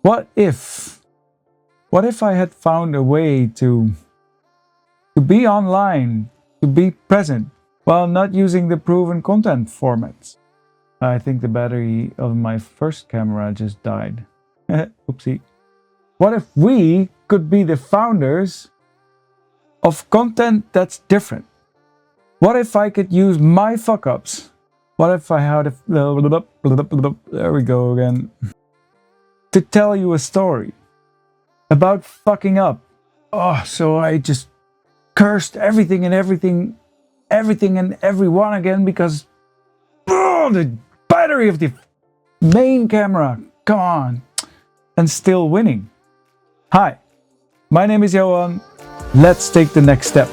What if I had found a way to be online, to be present, while not using the proven content formats? I think the battery of my first camera just died. Oopsie. What if we could be the founders of content that's different? What if I could use my fuck-ups? What if I had a... There we go again. To tell you a story about fucking up. Oh, so I just cursed everything and everyone again because the battery of the main camera, come on, and still winning. Hi, my name is Johan. Let's take the next step.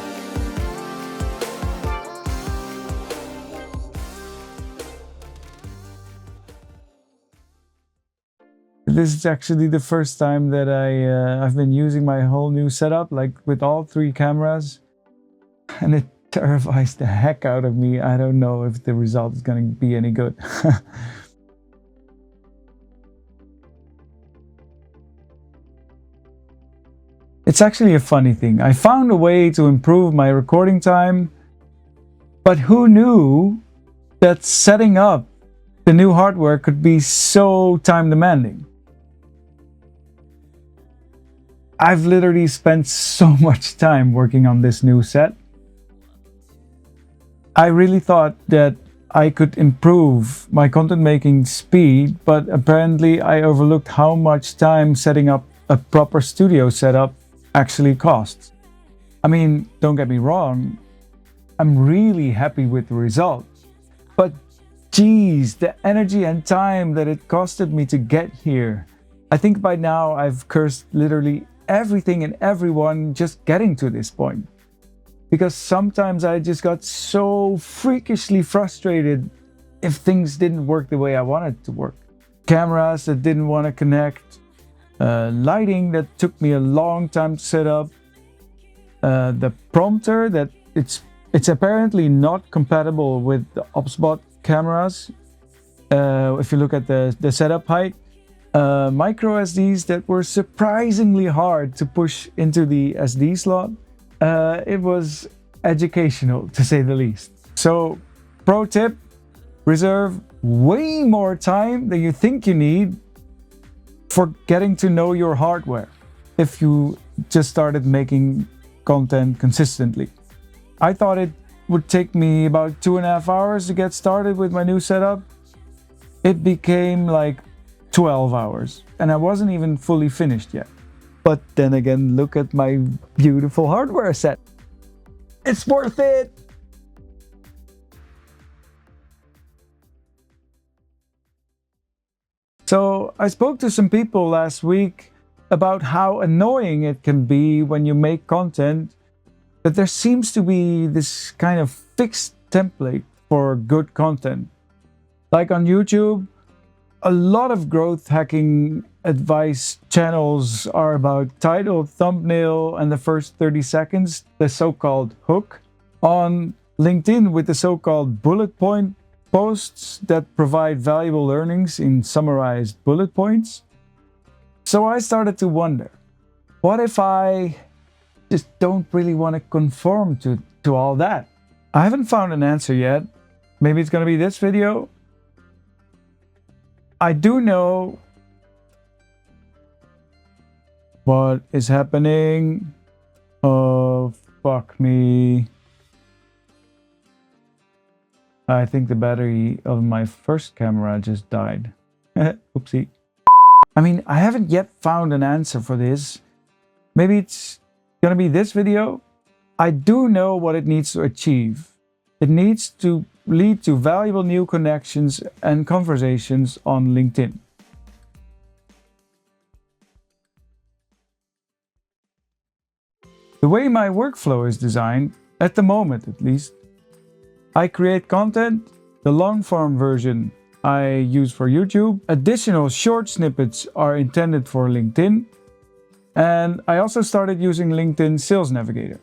This is actually the first time that I've been using my whole new setup, like with all 3 cameras, and it terrifies the heck out of me. I don't know if the result is going to be any good. It's actually a funny thing. I found a way to improve my recording time, but who knew that setting up the new hardware could be so time demanding? I've literally spent so much time working on this new set. I really thought that I could improve my content making speed, but apparently I overlooked how much time setting up a proper studio setup actually costs. I mean, don't get me wrong, I'm really happy with the results, but geez, the energy and time that it costed me to get here. I think by now I've cursed literally everything and everyone just getting to this point. Because sometimes I just got so freakishly frustrated if things didn't work the way I wanted to work. Cameras that didn't want to connect, lighting that took me a long time to set up, the prompter that it's apparently not compatible with the OBSBot cameras. If you look at the setup height, micro SDs that were surprisingly hard to push into the SD slot. It was educational, to say the least. So, pro tip, reserve way more time than you think you need for getting to know your hardware if you just started making content consistently. I thought it would take me about 2.5 hours to get started with my new setup. It became like 12 hours, and I wasn't even fully finished yet. But then again, look at my beautiful hardware set. It's worth it! So I spoke to some people last week about how annoying it can be when you make content, that there seems to be this kind of fixed template for good content. Like on YouTube, a lot of growth hacking advice channels are about title, thumbnail, and the first 30 seconds, the so-called hook. On LinkedIn, with the so-called bullet point posts that provide valuable learnings in summarized bullet points. So I started to wonder, what if I just don't really want to conform to all that? I haven't found an answer yet. Maybe it's going to be this video. I do know what is happening. Oh, fuck me. I think the battery of my first camera just died. Oopsie. I mean, I haven't yet found an answer for this. Maybe it's gonna be this video. I do know what it needs to achieve. It needs to lead to valuable new connections and conversations on LinkedIn. The way my workflow is designed, at the moment at least, I create content, the long-form version I use for YouTube, additional short snippets are intended for LinkedIn, and I also started using LinkedIn Sales Navigator.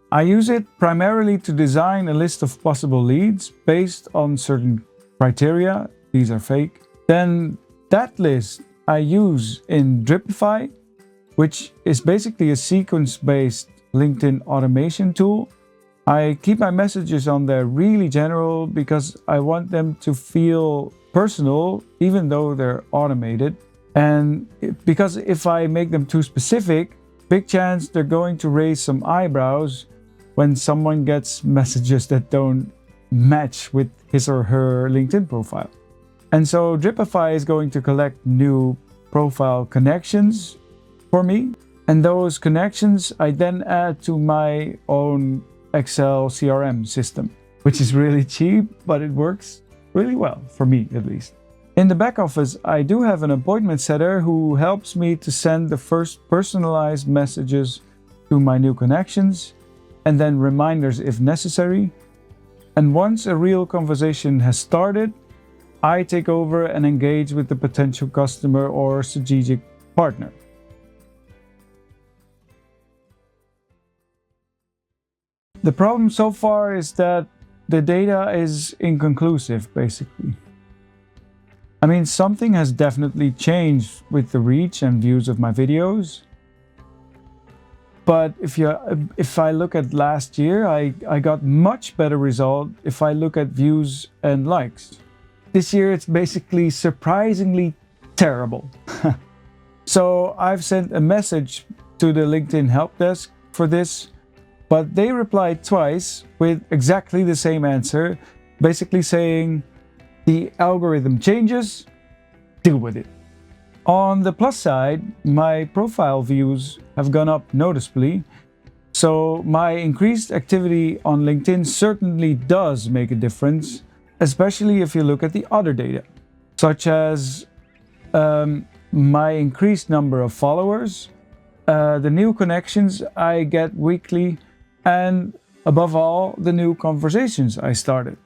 I use it primarily to design a list of possible leads based on certain criteria. These are fake. Then that list I use in Dripify, which is basically a sequence-based LinkedIn automation tool. I keep my messages on there really general because I want them to feel personal, even though they're automated. And because if I make them too specific, big chance they're going to raise some eyebrows when someone gets messages that don't match with his or her LinkedIn profile. And so Dripify is going to collect new profile connections for me. And those connections I then add to my own Excel CRM system, which is really cheap, but it works really well, for me at least. In the back office, I do have an appointment setter who helps me to send the first personalized messages to my new connections, and then reminders if necessary. And once a real conversation has started, I take over and engage with the potential customer or strategic partner. The problem so far is that the data is inconclusive, basically. I mean, something has definitely changed with the reach and views of my videos. But if I look at last year, I got much better result if I look at views and likes. This year, it's basically surprisingly terrible. So I've sent a message to the LinkedIn help desk for this, but they replied twice with exactly the same answer, basically saying, the algorithm changes, deal with it. On the plus side, my profile views have gone up noticeably, so my increased activity on LinkedIn certainly does make a difference, especially if you look at the other data, such as my increased number of followers, the new connections I get weekly, and above all, the new conversations I started.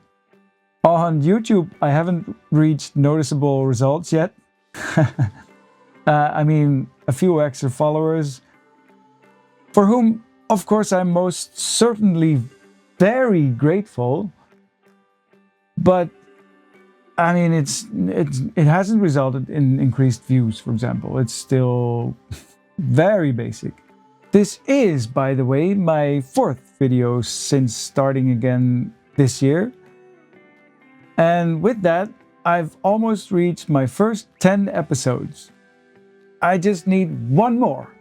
On YouTube, I haven't reached noticeable results yet. I mean, a few extra followers, for whom, of course, I'm most certainly very grateful. But I mean, it hasn't resulted in increased views, for example. It's still very basic. This is, by the way, my 4th video since starting again this year. And with that, I've almost reached my first 10 episodes. I just need one more.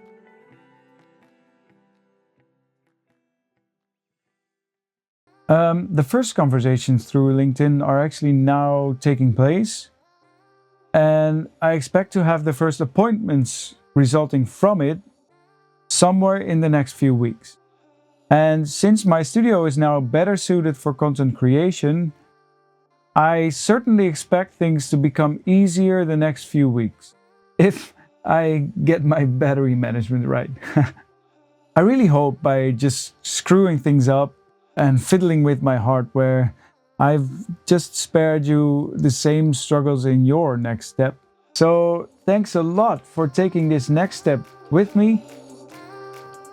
The first conversations through LinkedIn are actually now taking place, and I expect to have the first appointments resulting from it somewhere in the next few weeks. And since my studio is now better suited for content creation, I certainly expect things to become easier the next few weeks, if I get my battery management right. I really hope by just screwing things up and fiddling with my hardware, I've just spared you the same struggles in your next step. So thanks a lot for taking this next step with me,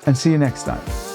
and see you next time.